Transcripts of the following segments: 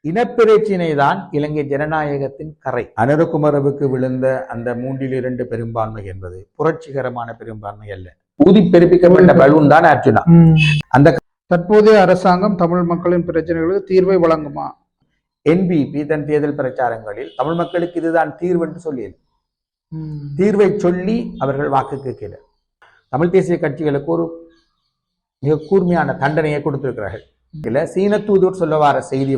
இனப்பிரச்சினை தான் இலங்கை ஜனநாயகத்தின் கரை. அனுரகுமரவுக்கு விழுந்த அந்த 3/2 பெரும்பான்மை என்பது புரட்சிகரமான பெரும்பான்மை அல்ல. ஊதி பெருப்பிக்கப்பட்ட பலூன் தான் அர்ஜுனா. அந்த தற்போதைய அரசாங்கம் தமிழ் மக்களின் பிரச்சனைகளுக்கு தீர்வை வழங்குமா? என்பிபி தன் தேர்தல் பிரச்சாரங்களில் தமிழ் மக்களுக்கு இதுதான் தீர்வு என்று சொல்லியது. தீர்வை சொல்லி அவர்கள் வாக்கு கேட்கல. தமிழ் தேசிய கட்சிகளுக்கு ஒரு மிக கூர்மையான தண்டனையை கொடுத்திருக்கிறார்கள். இல்ல சீன தூதர் சொல்ல வர செய்தி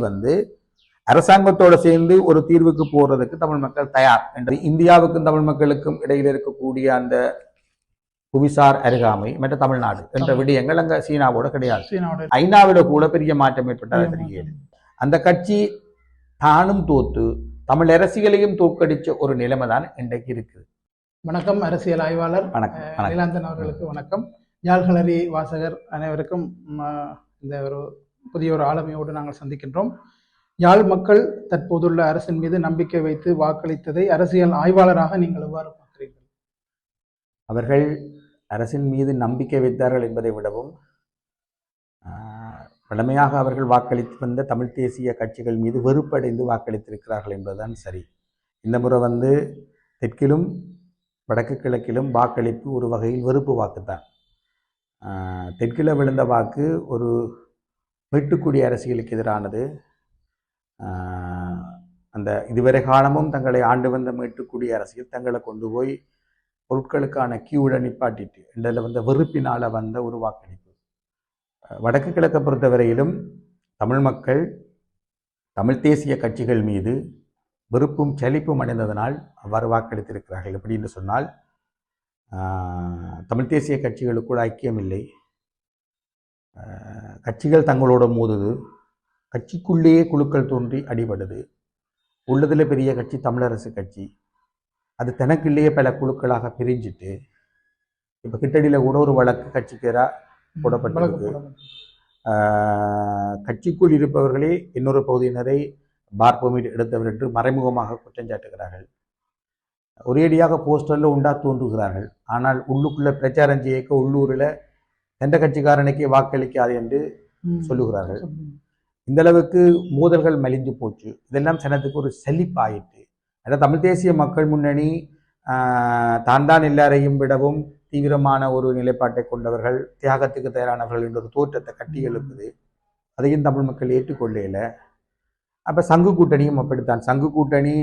அரசாங்கத்தோடு சேர்ந்து ஒரு தீர்வுக்கு போறதுக்கு தமிழ் மக்கள் தயார் என்று. இந்தியாவுக்கும் தமிழ் மக்களுக்கும் இடையில் இருக்கக்கூடிய அந்த புவிசார் அருகாமை மற்ற தமிழ்நாடு என்ற விடயங்கள் அங்க சீனாவோட கிடையாது. ஐநாவில கூட பெரிய மாற்றம் ஏற்பட்டால் தெரியல. அந்த கட்சி தானும் தோத்து தமிழ் அரசியலையும் தோற்கடிச்ச ஒரு நிலைமை தான் இன்றைக்கு இருக்குது. வணக்கம் அரசியல் ஆய்வாளர் நீலாந்தன் அவர்களுக்கு வணக்கம். யாழ்களரி வாசகர் அனைவருக்கும் இந்த ஒரு புதிய ஒரு ஆளுமையோடு நாங்கள் சந்திக்கின்றோம். யாழ் மக்கள் தற்போதுள்ள அரசின் மீது நம்பிக்கை வைத்து வாக்களித்ததை அரசியல் ஆய்வாளராக நீங்கள் எவ்வாறு பார்க்கிறீர்கள்? அவர்கள் அரசின் மீது நம்பிக்கை வைத்தார்கள் என்பதை விடவும் வழமையாக அவர்கள் வாக்களித்து வந்த தமிழ் தேசிய கட்சிகள் மீது வெறுப்படைந்து வாக்களித்திருக்கிறார்கள் என்பதுதான் சரி. இந்த முறை தெற்கிலும் வடக்கு கிழக்கிலும் வாக்களிப்பு ஒரு வகையில் வெறுப்பு வாக்குத்தான். தெற்கில் விழுந்த வாக்கு ஒரு மீட்டுக்குடி அரசியலுக்கு எதிரானது. அந்த இதுவரை காலமும் தங்களை ஆண்டு வந்த மீட்டுக்குடி அரசியல் தங்களை கொண்டு போய் பொருட்களுக்கான கியூட நிப்பாட்டிட்டு இதில் வெறுப்பினால் வந்த ஒரு வாக்களிப்பு. வடக்கு கிழக்கை பொறுத்தவரையிலும் தமிழ் மக்கள் தமிழ் தேசிய கட்சிகள் மீது வெறுப்பும் சலிப்பும் அடைந்ததனால் அவ்வாறு வாக்களித்திருக்கிறார்கள். எப்படி என்று சொன்னால் தமிழ் தேசிய கட்சிகளுக்கு கூட ஐக்கியம் இல்லை. கட்சிகள் தங்களோட மோதுது. கட்சிக்குள்ளேயே குழுக்கள் தோன்றி அடிபடுது. உள்ளதில் பெரிய கட்சி தமிழரசு கட்சி. அது தனக்குள்ளேயே பல குழுக்களாக பிரிஞ்சிட்டு இப்போ கிட்டடியில் கூட ஒரு வழக்கு கட்சிக்கேரா போடப்பட்டிருக்கு. கட்சிக்குள் இருப்பவர்களே இன்னொரு பகுதியினரை பார் பெர்மிட் எடுத்தவர் என்று மறைமுகமாக குற்றம் சாட்டுகிறார்கள். ஒரேடியாக போஸ்டரில் உண்டா தோன்றுகிறார்கள். ஆனால் உள்ளுக்குள்ள பிரச்சாரம் செய்யக்க உள்ளூரில் எந்த கட்சிக்காரனுக்கே வாக்களிக்காது என்று சொல்லுகிறார்கள். இந்த அளவுக்கு மோதல்கள் மலிந்து போச்சு. இதெல்லாம் சனத்துக்கு ஒரு செழிப்பாயிற்று. அதாவது தமிழ் தேசிய மக்கள் முன்னணி தான் எல்லாரையும் விடவும் தீவிரமான ஒரு நிலைப்பாட்டை கொண்டவர்கள், தியாகத்துக்கு தயாரானவர்கள் என்ற ஒரு தோற்றத்தை கட்டி எழுப்புது. அதையும் தமிழ் மக்கள் ஏற்றுக்கொள்ளல. அப்போ சங்கு கூட்டணியும் அப்படித்தான். சங்கு கூட்டணி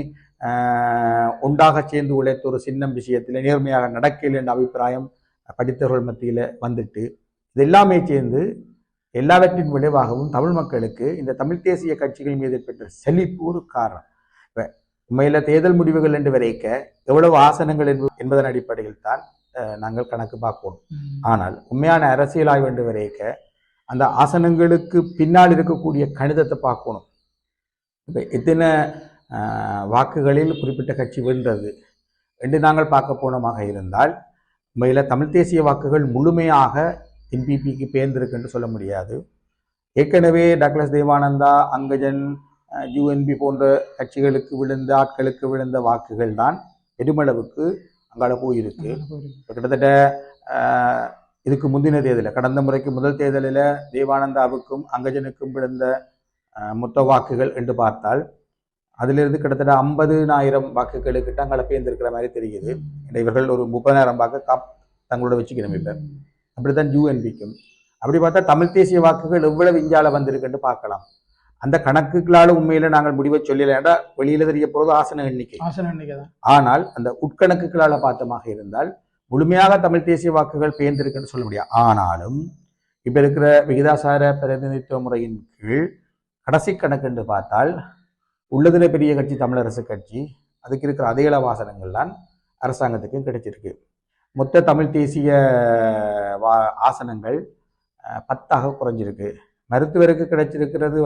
ஒன்றாக சேர்ந்து உழைத்த ஒரு சின்ன விஷயத்தில் நேர்மையாக நடக்கல என்ற அபிப்பிராயம் படித்தவர்கள் மத்தியில் வந்துட்டு இது எல்லாமே சேர்ந்து எல்லாவற்றின் விளைவாகவும் தமிழ் மக்களுக்கு இந்த தமிழ் தேசிய கட்சிகள் மீது ஏற்பட்ட செழிப்பு ஒரு காரணம். இப்போ உண்மையில் தேர்தல் முடிவுகள் என்று வரைக்க எவ்வளவு ஆசனங்கள் என்பதன் அடிப்படையில் தான் நாங்கள் கணக்கு பார்க்கணும். ஆனால் உண்மையான அரசியல் ஆய்வு என்று வரைக்க அந்த ஆசனங்களுக்கு பின்னால் இருக்கக்கூடிய கணிதத்தை பார்க்கணும். இப்போ எத்தனை வாக்குகளில் குறிப்பிட்ட கட்சி வென்றது என்று நாங்கள் பார்க்க போனமாக இருந்தால் உண்மையில் தமிழ் தேசிய வாக்குகள் முழுமையாக என்பிபிக்கு பேர்ந்திருக்கு என்று சொல்ல முடியாது. ஏற்கனவே டக்ளஸ் தேவானந்தா, அங்கஜன், யூஎன்பி போன்ற கட்சிகளுக்கு விழுந்த ஆட்களுக்கு விழுந்த வாக்குகள் தான் பெருமளவுக்கு அங்கால போயிருக்கு. கிட்டத்தட்ட இதுக்கு முந்தின தேர்தலில் கடந்த முறைக்கு முதல் தேர்தலில் தேவானந்தாவுக்கும் அங்கஜனுக்கும் விழுந்த மொத்த வாக்குகள் என்று பார்த்தால் அதிலிருந்து கிட்டத்தட்ட 50,000 வாக்குகளுக்கிட்ட அங்கே பேர்ந்திருக்கிற மாதிரி தெரியுது. இவர்கள் ஒரு 30,000 வாக்கு தங்களோட வச்சுக்கணும். இப்போ அப்படித்தான் யூஎன்பிக்கும். அப்படி பார்த்தா தமிழ் தேசிய வாக்குகள் எவ்வளவு இஞ்சால வந்திருக்குன்னு பார்க்கலாம். அந்த கணக்குகளால் உண்மையில நாங்கள் முடிவை சொல்லலைன்னா வெளியில தெரிய போறது ஆசன எண்ணிக்கை தான். ஆனால் அந்த உட்கணக்குகளால் பார்த்தமாக இருந்தால் முழுமையாக தமிழ் தேசிய வாக்குகள் பேர்ந்திருக்குன்னு சொல்ல முடியாது. ஆனாலும் இப்ப இருக்கிற விகிதாசார பிரதிநிதித்துவ முறையின் கீழ் கடைசி கணக்கு என்று பார்த்தால் உள்ளதில் பெரிய கட்சி தமிழரசு கட்சி, அதுக்கு இருக்கிற அதே இலவாசனங்கள் தான் அரசாங்கத்துக்கும் கிடைச்சிருக்கு. மொத்த தமிழ் தேசிய ஆசனங்கள் 10 குறைஞ்சிருக்கு. மருத்துவருக்கு கிடைச்சிருக்கிறது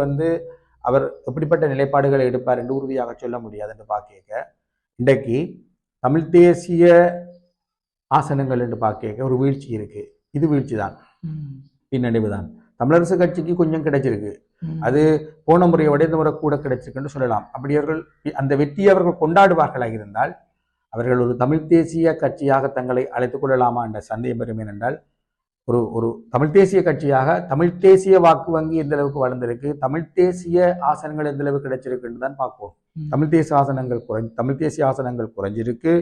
அவர் எப்படிப்பட்ட நிலைப்பாடுகளை எடுப்பார் என்று உறுதியாக சொல்ல முடியாது என்று பார்க்க இன்றைக்கு தமிழ் தேசிய ஆசனங்கள் என்று பார்க்க ஒரு வீழ்ச்சி இருக்கு. இது வீழ்ச்சி தான், பின்னடைவு தான். தமிழரசு கட்சிக்கு கொஞ்சம் கிடைச்சிருக்கு. அது போன முறையை விட இந்த முறை கூட கிடைச்சிருக்குன்னு சொல்லலாம். அப்படி அவர்கள் அந்த வெற்றியை அவர்கள் கொண்டாடுவார்களாக இருந்தால் அவர்கள் ஒரு தமிழ் தேசிய கட்சியாக தங்களை அழைத்துக் கொள்ளலாமா என்ற சந்தேகம் பெறும். ஏனென்றால் ஒரு ஒரு தமிழ் தேசிய கட்சியாக தமிழ் தேசிய வாக்கு வங்கி எந்த அளவுக்கு வளர்ந்திருக்கு, தமிழ் தேசிய ஆசனங்கள் எந்த அளவுக்கு கிடைச்சிருக்குன்னு தான் பார்ப்போம். தமிழ் தேசிய ஆசனங்கள் குறைஞ்சிருக்கு,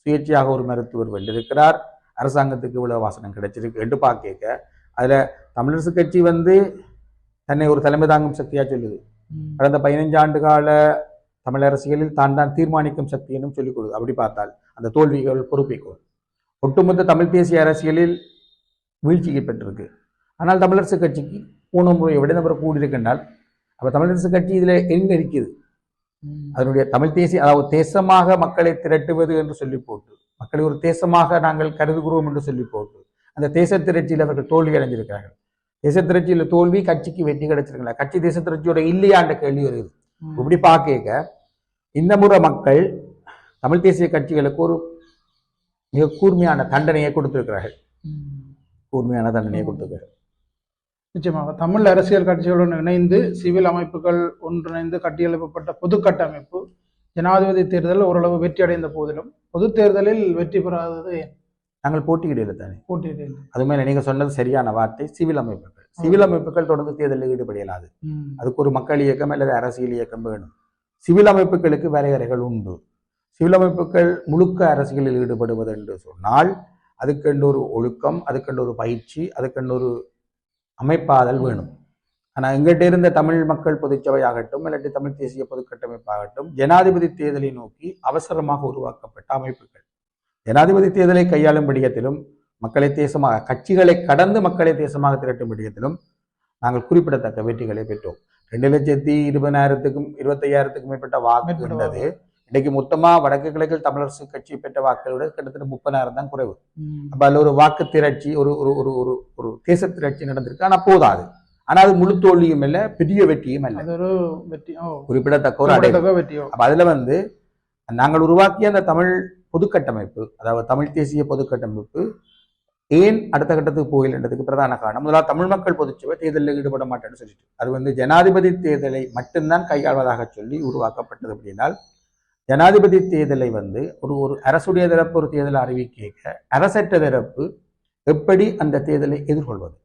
சுயேட்சையாக ஒரு மருத்துவர் வென்றிருக்கிறார், அரசாங்கத்துக்கு இவ்வளவு ஆசனம் கிடைச்சிருக்கு என்று பார்க்க அதுல தமிழரசு கட்சி தன்னை ஒரு தலைமை தாங்கும் சக்தியா சொல்லுது. கடந்த 15 ஆண்டு கால தமிழ் அரசியலில் தான் தீர்மானிக்கும் சக்தி என்னும் சொல்லிக் கொடுது. அப்படி பார்த்தால் அந்த தோல்விகள் பொறுப்பேற்கும். ஒட்டுமொத்த தமிழ் தேசிய அரசியலில் வீழ்ச்சிக்கு பெற்றிருக்கு. ஆனால் தமிழரசு கட்சிக்கு போன முறையை விட நபர் கூடியிருக்கின்றால் அப்ப தமிழரசு கட்சி இதுல எங்க இருக்குது? அதனுடைய தமிழ் தேசிய, அதாவது தேசமாக மக்களை திரட்டுவது என்று சொல்லி போட்டு, மக்களை ஒரு தேசமாக நாங்கள் கருதுகிறோம் என்று சொல்லி போட்டு அந்த தேச திரட்சியில் அவர்கள் தோல்வி அடைஞ்சிருக்கிறார்கள். தேச திரட்சியில தோல்வி, கட்சிக்கு வெற்றி கிடைச்சிருக்கல. கட்சி தேச திரட்சியோட இல்லையாண்ட கேள்வி வருது. இப்படி பார்க்க இந்த முறை மக்கள் தமிழ் தேசிய கட்சிகளுக்கு ஒரு மிக கூர்மையான தண்டனையை கொடுத்திருக்கிறார்கள். நிச்சயமாக தமிழ் அரசியல் கட்சிகளுடன் இணைந்து சிவில் அமைப்புகள் ஒன்றிணைந்து கட்டியெழுப்பப்பட்ட பொது கட்டமைப்பு ஜனாதிபதி தேர்தலில் ஓரளவு வெற்றி அடைந்த போதிலும் பொது தேர்தலில் வெற்றி பெறாதது நாங்கள் போட்டியிடல தானே. போட்டியிடல. அது மேல நீங்க சொன்னது சரியான வார்த்தை. சிவில் அமைப்புகள் தொடர்ந்து தேர்தலில் ஈடுபட இயலாது. அதுக்கு ஒரு மக்கள் இயக்கம் அல்லது அரசியல் இயக்கம் வேணும். சிவில் அமைப்புகளுக்கு வரையறைகள் உண்டு. சிவில் அமைப்புகள் முழுக்க அரசியலில் ஈடுபடுவது என்று சொன்னால் அதுக்கென்று ஒரு ஒழுக்கம், அதுக்கென்று ஒரு பயிற்சி, அதுக்கென்று ஒரு அமைப்பாதல் வேணும். ஆனால் எங்கிட்ட இருந்த தமிழ் மக்கள் பொதுச்சபை ஆகட்டும் இல்லாட்டி தமிழ் தேசிய பொது கட்டமைப்பாகட்டும் ஜனாதிபதி தேர்தலை நோக்கி அவசரமாக உருவாக்கப்பட்ட அமைப்புகள். ஜனாதிபதி தேர்தலை கையாளும் விடயத்திலும் மக்களை தேசமாக, கட்சிகளை கடந்து மக்களை தேசமாக திரட்டும் விடயத்திலும் நாங்கள் குறிப்பிடத்தக்க வெற்றிகளை பெற்றோம். 2,20,000க்கும் 25,000க்கும் மேற்பட்ட வாக்கு இருந்தது. இன்னைக்கு மொத்தமா வடக்கு கிழக்கில் தமிழரசு கட்சி பெற்ற வாக்களை விட கிட்டத்தட்ட 30,000 தான் குறைவு. அப்ப அதுல ஒரு வாக்கு திரட்சி, ஒரு ஒரு ஒரு ஒரு ஒரு தேச திரட்சி நடந்திருக்கு. ஆனா போதாது. ஆனா அது முழு தோல்வியும் இல்ல, பெரிய வெற்றியும் இல்ல, குறிப்பிடத்தக்க ஒரு வெற்றி. அப்ப அதுல நாங்கள் உருவாக்கிய அந்த தமிழ் பொதுக்கட்டமைப்பு, அதாவது தமிழ் தேசிய பொதுக்கட்டமைப்பு ஏன் அடுத்த கட்டத்துக்கு போயில்ன்றதுக்கு பிரதான காரணம், முதலாவது தமிழ் மக்கள் பொதுச்சபை தேர்தலில் ஈடுபட மாட்டேன்னு சொல்லிட்டு அது ஜனாதிபதி தேர்தலை மட்டும்தான் கையாள்வதாக சொல்லி உருவாக்கப்பட்டது. அப்படின்னால் ஜனாதிபதி தேர்தலை ஒரு ஒரு அரசுடைய தரப்பு ஒரு தேர்தலை அறிவிக்க அரசற்ற தரப்பு எப்படி அந்த தேர்தலை எதிர்கொள்வது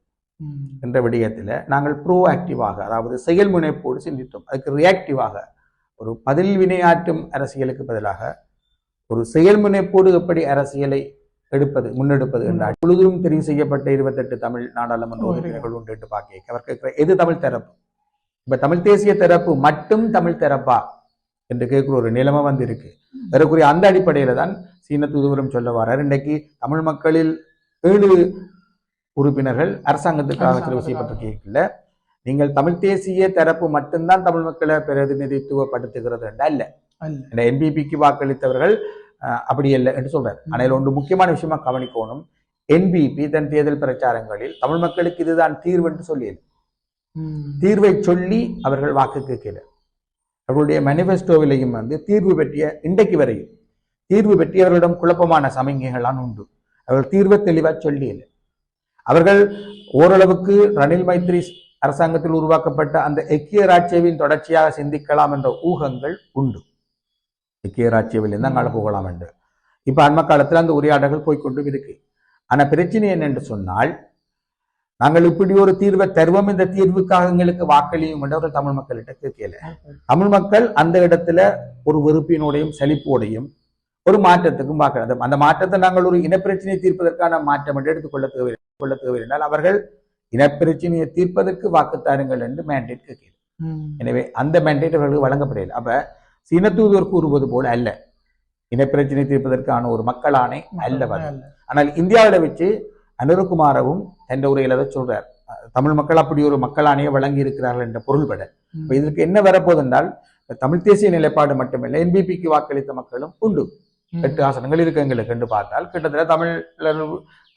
என்ற விடயத்தில் நாங்கள் ப்ரோஆக்டிவாக, அதாவது செயல் முனைப்போடு சிந்தித்தோம். அதுக்கு ரியாக்டிவாக ஒரு பதில் வினையாற்றும் அரசியலுக்கு பதிலாக ஒரு செயல் முனைப்போடு எப்படி அரசியலை முன்னெடுப்பது என்றால் முழுவதும் தெரிவு செய்யப்பட்ட 28 தமிழ் நாடாளுமன்ற உறுப்பினர்கள் உண்டு என்று பார்க்க அவர் கேட்கிற எது தமிழ் தரப்பு? இப்ப தமிழ் தேசிய தரப்பு மட்டும் தமிழ் தரப்பா என்று கேட்கிற ஒரு நிலைமை இருக்கு. அதற்குரிய அந்த அடிப்படையில தான் சீன தூதுவரும் சொல்ல வர்றார். இன்றைக்கு தமிழ் மக்களில் 7 உறுப்பினர்கள் அரசாங்கத்துக்காக தெரிவு செய்யப்பட்டிருக்கீங்கள. நீங்கள் தமிழ் தேசிய தரப்பு மட்டும்தான் தமிழ் மக்களை பிரதிநிதித்துவப்படுத்துகிறது அல்ல. இந்த என்பிபிக்கு வாக்களித்தவர்கள் அப்படி இல்லை என்று சொல்றாரு. ஆனால் ஒன்று முக்கியமான விஷயமா கவனிக்கணும், என்பிபி தன் தேர்தல் பிரச்சாரங்களில் தமிழ் மக்களுக்கு இதுதான் தீர்வு என்று சொல்லியது. தீர்வை சொல்லி அவர்கள் வாக்கு கேட்கல. அவர்களுடைய மேனிஃபெஸ்டோவிலையும் தீர்வு பற்றிய இன்றைக்கு வரையும் தீர்வு பற்றியவர்களிடம் குழப்பமான சமிகைகளான் உண்டு. அவர்கள் தீர்வை தெளிவா சொல்லியல. அவர்கள் ஓரளவுக்கு ரணில் மைத்ரி அரசாங்கத்தில் உருவாக்கப்பட்ட அந்த ஐக்கிய ராஜ்யவின் தொடர்ச்சியாக சிந்திக்கலாம் என்ற ஊகங்கள் உண்டு. ஐக்கிய ராஜ்யவில் இருந்தால் நாங்கள் போகலாம் என்று இப்ப அண்மை காலத்தில் அந்த உரையாடல்கள் போய்கொண்டும் இருக்கு. ஆனா பிரச்சனை என்னென்று சொன்னால், நாங்கள் இப்படி ஒரு தீர்வை தருவோம், இந்த தீர்வுக்காக எங்களுக்கு வாக்களியும் என்று அவர்கள் தமிழ் மக்கள்கிட்ட கேட்கல. தமிழ் மக்கள் அந்த இடத்துல ஒரு வெறுப்பினோடையும் சலிப்போடையும் ஒரு மாற்றத்துக்கும் வாக்களித்தோம். அந்த மாற்றத்தை நாங்கள் ஒரு இனப்பிரச்சனையை தீர்ப்பதற்கான மாற்றம் என்று எடுத்துக்கொள்ள தேவையில்லை. அவர்கள் இனப்பிரச்சனையை தீர்ப்பதற்கு வாக்குத்தாருங்கள் என்று மேண்டேட் கேட்கிறது. எனவே அந்த மேண்டேட் அவர்களுக்கு வழங்கப்படவில்லை. அப்ப சீன தூதுவர் கூறுவது போல அல்ல, இனப்பிரச்சனை தீர்ப்பதற்கான ஒரு மக்களாணை அல்ல. ஆனால் இந்தியாவில வச்சு அனுரகுமாரவும் என்ற உரையில சொல்றார், தமிழ் மக்கள் அப்படி ஒரு மக்களாணையை வழங்கி இருக்கிறார்கள் என்ற பொருள்பட. இதற்கு என்ன வரப்போது என்றால், தமிழ் தேசிய நிலைப்பாடு மட்டுமில்லை, என்பிபிக்கு வாக்களித்த மக்களும் உண்டு. 8 ஆசனங்கள் இருக்கு எங்களுக்கு என்று பார்த்தால் கிட்டத்தட்ட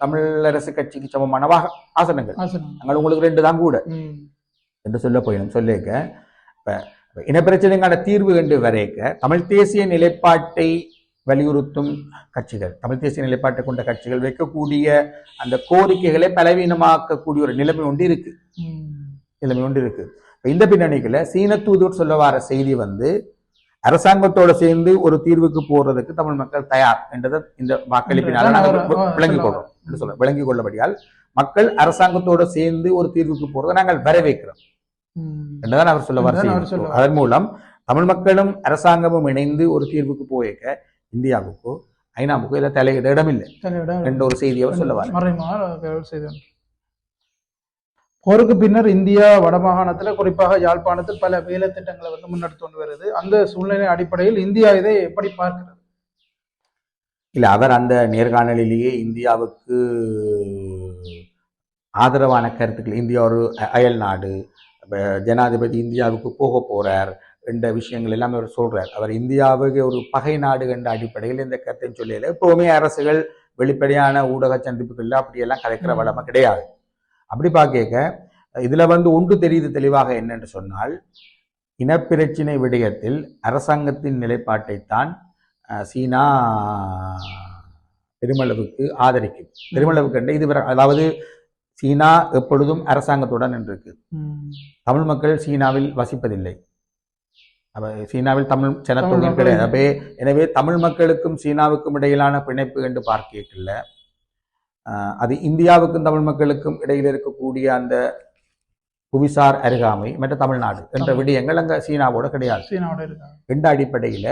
தமிழரசு கட்சிக்கு சமமான ஆசனங்கள். நாங்கள் உங்களுக்கு 2 தான் கூட என்று சொல்ல போயிடும். சொல்லிக்க இப்ப இனப்பிரச்சனைக்கான தீர்வு என்று வரைக்க தமிழ் தேசிய நிலைப்பாட்டை வலியுறுத்தும் கட்சிகள், தமிழ் தேசிய நிலைப்பாட்டை கொண்ட கட்சிகள் வைக்கக்கூடிய அந்த கோரிக்கைகளை பலவீனமாக்கக்கூடிய ஒரு நிலைமை ஒன்று இருக்கு. இந்த பின்னணிக்குள்ள சீன தூதுவர் சொல்ல வர செய்தி அரசாங்கத்தோட சேர்ந்து ஒரு தீர்வுக்கு போறதுக்கு தமிழ் மக்கள் தயார் என்றதை இந்த வாக்களிப்பினால் நாங்கள் விளங்கிக் கொள்றோம் என்று சொல்ல விளங்கிக் கொள்ளபடியால் மக்கள் அரசாங்கத்தோடு சேர்ந்து ஒரு தீர்வுக்கு போறதை நாங்கள் வரவேற்கிறோம் என்றுதான் அவர் சொல்ல வர. அதன் மூலம் தமிழ் மக்களும் அரசாங்கமும் இணைந்து ஒரு தீர்வுக்கு போயிருக்க இந்தியாவுக்கோ ஐநாவுக்கோ இதில் தலையிட இடமில்லை என்ற ஒரு செய்தியை அவர் சொல்ல வர. போருக்கு பின்னர் இந்தியா வடமாகாணத்தில் குறிப்பாக யாழ்ப்பாணத்தில் பல வேலை திட்டங்களை முன்னெடுத்து கொண்டு வருது. அந்த சூழ்நிலை அடிப்படையில் இந்தியா இதை எப்படி பார்க்கிறது? இல்லை, அவர் அந்த நேர்காணலிலேயே இந்தியாவுக்கு ஆதரவான கருத்துக்கள், இந்தியா ஒரு அயல் நாடு, ஜனாதிபதி இந்தியாவுக்கு போக போறார் என்ற விஷயங்கள் எல்லாமே அவர் சொல்றார். அவர் இந்தியாவுக்கு ஒரு பகை நாடு என்ற அடிப்படையில் இந்த கருத்தை சொல்லல. எப்பவுமே அரசுகள் வெளிப்படையான ஊடக சந்திப்புகள்ல அப்படியெல்லாம் கலைக்கிற வளமை கிடையாது. அப்படி பார்க்க இதுல ஒன்று தெரியுது தெளிவாக என்னென்று சொன்னால், இனப்பிரச்சினை விடயத்தில் அரசாங்கத்தின் நிலைப்பாட்டைத்தான் சீனா பெருமளவுக்கு ஆதரிக்கும். பெருமளவுக்கு என்ற இது அதாவது சீனா எப்பொழுதும் அரசாங்கத்துடன் இருக்கு. தமிழ் மக்கள் சீனாவில் வசிப்பதில்லை. சீனாவில் தமிழ் ஜனத்தொகை கிடையாது. எனவே தமிழ் மக்களுக்கும் சீனாவுக்கும் இடையிலான பிணைப்பு என்று பார்க்கல. அது இந்தியாவுக்கும் தமிழ் மக்களுக்கும் இடையில் இருக்கக்கூடிய அந்த புவிசார் அருகாமை மற்ற தமிழ்நாடு என்ற விடயங்கள் அங்க சீனாவோட கிடையாது. என்ற அடிப்படையில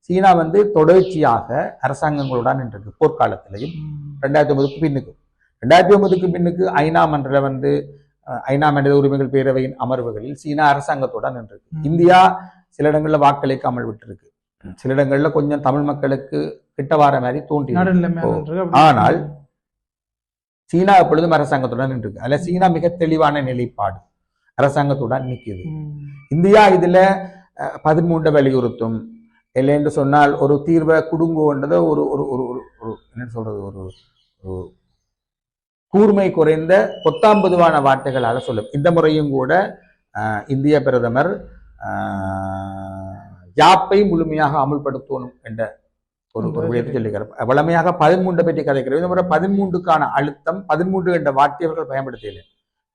சீனா தொடர்ச்சியாக அரசாங்கங்களுடன் இருக்கு. போர்க்காலத்திலையும் 2009க்கு பின்னுக்கும் 2009க்கு பின்னுக்கு ஐநா மன்ற ஐநா மனித உரிமைகள் பேரவையின் அமர்வுகளில் சீனா அரசாங்கத்துடன் இருக்கு. இந்தியா சில இடங்கள்ல வாக்களிக்காமல் விட்டுருக்கு. சில இடங்கள்ல கொஞ்சம் தமிழ் மக்களுக்கு கிட்ட வார மாதிரி தோன்றி. ஆனால் சீனா எப்பொழுதும் அரசாங்கத்துடன் இருக்கு. அதுல சீனா மிக தெளிவான நிலைப்பாடு அரசாங்கத்துடன் நிற்குது. இந்தியா இதுல 13 வலியுறுத்தும். இல்லை என்று சொன்னால் ஒரு தீர்வை குடுங்கோன்றதை ஒரு என்ன சொல்றது, ஒரு கூர்மை குறைந்த 19 வார்த்தைகளால சொல்லும். இந்த முறையும் கூட இந்திய பிரதமர் யாப்பை முழுமையாக அமுல்படுத்தணும் என்ற ஒரு விடயத்தை சொல்லுகிறார். வளமையாக 13 பற்றி கதைக்கிறது. இந்த முறை 13க்கான அழுத்தம் 13 என்ற வார்த்தை அவர்கள் பயன்படுத்தவில்லை.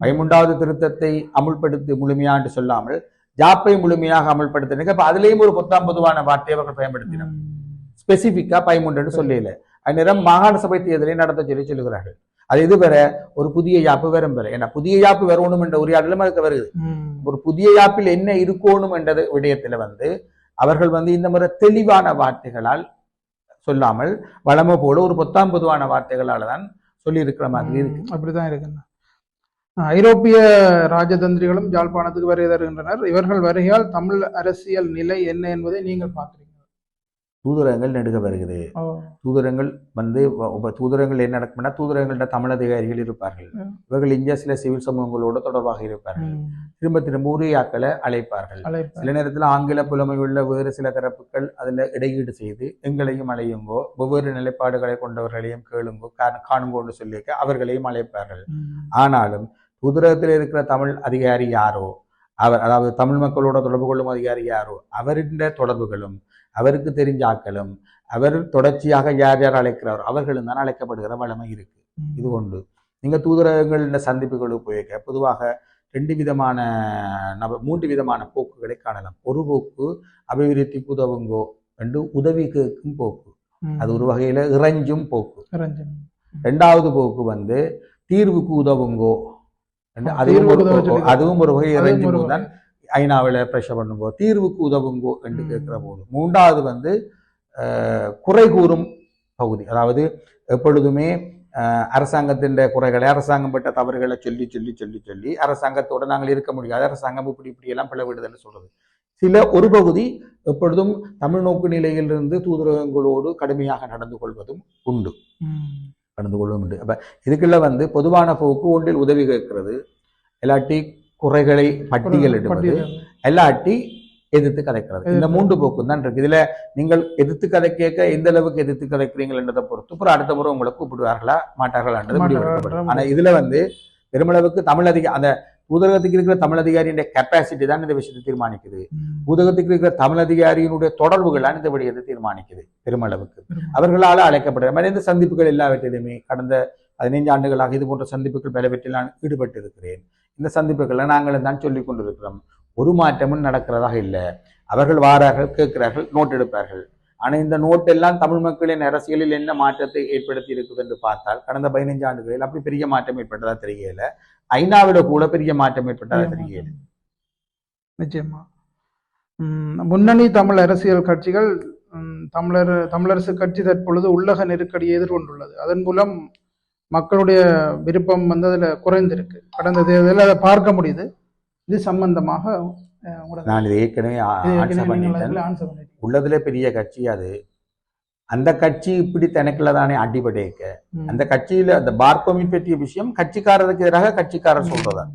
13வது திருத்தத்தை அமுல்படுத்தி முழுமையாண்டு சொல்லாமல் ஜாப்பை முழுமையாக அமல்படுத்தின. அப்ப அதுலேயும் ஒரு 19 வார்த்தையை அவர்கள் பயன்படுத்தினார். ஸ்பெசிபிக்கா 13 சொல்லல. அந்நேரம் மாகாண சபை தேர்தலை நடத்த சொல்லுகிறார்கள். அது இது வேற, ஒரு புதிய யாப்பு வேறும் வேற. ஏன்னா புதிய யாப்பு வரணும் என்ற உரையாடலும் அதுக்கு வருது. ஒரு புதிய யாப்பில் என்ன இருக்கணும் என்ற விடயத்துல அவர்கள் இந்த முறை தெளிவான வார்த்தைகளால் சொல்லாமல் வளமை போல ஒரு 19 வார்த்தைகளால தான் சொல்லி இருக்கிற மாதிரி இருக்கு. அப்படிதான் இருக்குங்க. ஐரோப்பிய ராஜதந்திரிகளும் யாழ்ப்பாணத்துக்கு வருகை தருகின்றனர். இவர்கள் வருகையால் தமிழ் அரசியல் நிலை என்ன என்பதை நீங்கள் பார்க்கிறீங்க? தூதரகங்கள் நெடுக வருகிறது. தூதரங்கள் தூதரங்கள் என்ன நடக்கும்னா, தூதரங்கள்ட தமிழ் அதிகாரிகள் இருப்பார்கள். இவர்கள் இங்கே சில சிவில் சமூகங்களோடு தொடர்பாக இருப்பார்கள். திரும்ப திரும்ப உரையாக்களை அழைப்பார்கள். சில நேரத்தில் ஆங்கில புலமை உள்ள வேறு சில தரப்புகள் அதுல இடையீடு செய்து எங்களையும் அழையுங்கோ, வெவ்வேறு நிலைப்பாடுகளை கொண்டவர்களையும் கேளுங்கோ, காணுங்கோன்னு சொல்லியிருக்க அவர்களையும் அழைப்பார்கள். ஆனாலும் தூதரகத்தில் இருக்கிற தமிழ் அதிகாரி யாரோ, அதாவது தமிழ் மக்களோட தொடர்பு கொள்ளும் அதிகாரி யாரோ, அவரின் தொடர்புகளும் அவருக்கு தெரிஞ்ச ஆக்களும் அவர் தொடர்ச்சியாக யார் யார் அழைக்கிறாரோ அவர்களும் தான் அழைக்கப்படுகிற வளமை இருக்கு. இது ஒன்று. நீங்க தூதரகங்கள் சந்திப்புகளுக்கு போயிருக்க பொதுவாக 2 விதமான 3 விதமான போக்குகளை காணலாம். ஒரு போக்கு அபிவிருத்திக்கு உதவுங்கோ என்று உதவி கேட்கும் போக்கு, அது ஒரு வகையில இறைஞ்சும் போக்கு. 2வது போக்கு தீர்வுக்கு உதவுங்கோ, அதுவும் ஒரு வகை இறைஞ்சும் தான். ஐநாவில் பிரஷர் பண்ணுங்கோ, தீர்வுக்கு உதவுங்கோ என்று கேட்கிற போது. 3வது குறை கூறும் பகுதி. அதாவது எப்பொழுதுமே அரசாங்கத்தின் குறைகளை, அரசாங்கம் பட்ட தவறுகளை சொல்லி சொல்லி சொல்லி சொல்லி அரசாங்கத்தோட நாங்கள் இருக்க முடியாது, அரசாங்கம் இப்படி எல்லாம் பிளவிடுதுன்னு சொல்றது. ஒரு பகுதி எப்பொழுதும் தமிழ் நோக்கு நிலையிலிருந்து தூதரகங்களோடு கடுமையாக நடந்து கொள்வதும் உண்டு. அப்ப இதுக்குள்ள பொதுவான போக்கு ஒன்றில் உதவி கேட்கிறது, எல்லாட்டி குறைகளை பட்டியலிடுவது, எல்லாட்டி எதிர்த்து கதைக்கிறது. இந்த 3 போக்கு தான் இருக்கு. இதுல நீங்கள் எதிர்த்து கதை கேட்க எந்த அளவுக்கு எதிர்த்து கதைக்கிறீங்கள் என்றதை பொறுத்து அப்புறம் அடுத்த முறை உங்களை கூப்பிடுவார்களா மாட்டார்களான்றது முடிவெடுக்கப்படும். ஆனா இதுல பெருமளவுக்கு தமிழ் அந்த தூதரகத்துக்கு இருக்கிற தமிழ் அதிகாரியின் கெப்பாசிட்டி தான் இந்த விஷயத்தை தீர்மானிக்குது. தூதரகத்துக்கு இருக்கிற தமிழ் அதிகாரியினுடைய தொடர்புகளான் இந்த விடயத்தை தீர்மானிக்குது. பெருமளவுக்கு அவர்களால் அழைக்கப்படுற மாதிரி இந்த சந்திப்புகள் எல்லாவற்றிலுமே கடந்த 15 ஆண்டுகளாக இது போன்ற சந்திப்புகள் பலவற்றில் நான் ஈடுபட்டு இருக்கிறேன். இந்த சந்திப்புகளை நாங்களும் தான் சொல்லிக் கொண்டிருக்கிறோம். ஒரு மாற்றமும் நடக்கிறதாக இல்லை. அவர்கள் வாரார்கள், கேட்கிறார்கள், நோட் எடுப்பார்கள். ஆனா இந்த நோட் எல்லாம் தமிழ் மக்களின் அரசியலில் என்ன மாற்றத்தை ஏற்படுத்தி இருக்குது என்று பார்த்தால் கடந்த 15 ஆண்டுகளில் அப்படி பெரிய மாற்றம் ஏற்பட்டதா தெரியல. ஐநாவில கூட பெரிய மாற்றம் ஏற்பட்டதா தெரியல. நிச்சயமா முன்னணி தமிழ் அரசியல் கட்சிகள் தமிழரசு கட்சி தற்பொழுது உள்ளக நெருக்கடியை எதிர்கொண்டுள்ளது. அதன் மூலம் மக்களுடைய விருப்பம் அதில் குறைந்திருக்கு. கடந்த தேர்தலில் அதை பார்க்க முடியுது. இது சம்பந்தமாக நான் இது ஏற்கனவே உள்ளதுல பெரிய கட்சி அது. அந்த கட்சி இப்படி தனக்குள்ள தானே அடிபடைக்க அந்த கட்சியில அந்த பார்ப்பமின் பற்றிய விஷயம் கட்சிக்காரருக்கு எதிராக கட்சிக்காரர் சொல்றதா.